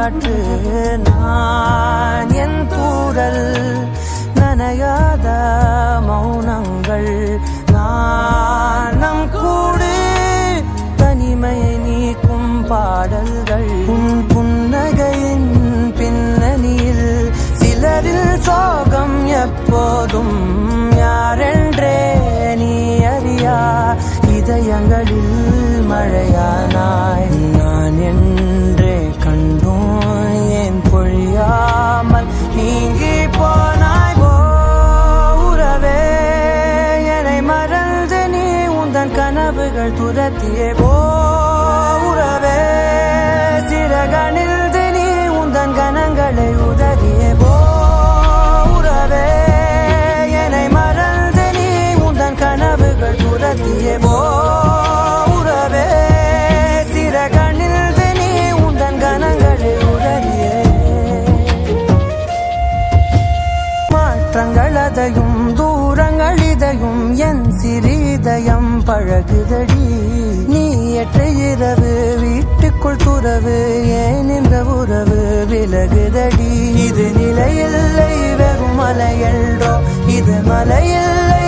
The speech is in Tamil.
காற்று நான் என் தூரல் நனையாத மௌனங்கள் நாணம் கூடு தனிமையை நீக்கும் பாடல்கள் உன் புன்னகையின் பின்னணியில் சிலரில் சோகம் எப்போதும் யாரென்றே நீ அறியா இதயங்களில் மழையானாய் நான் என்றே கண்டோம் ஏன் பொழியாமல் நீங்கி போனாய் உறவே என்னை மறந்து நீ உந்தன் கனவுகள் துரத்தியே உறவே சிறகனில் நீ உந்தன் கனங்களை உதறியே உறவே என்னை மறந்து நீ உந்தன் கனவுகள் துரத்தியே உறவே சிறகனில் நீ உந்தன் கனங்களை உதறியே மாற்றங்கள் அதையும் தூரங்கள் இதையும் என் சிறிதயம் பழகுதடி நீ எற்ற இரவு வீட்டுக்குள் துறவு ஏன் இந்த உறவு விலகுதடி இது நிலையில்லை வெறும் மலையல்றோ இது மலையில்லை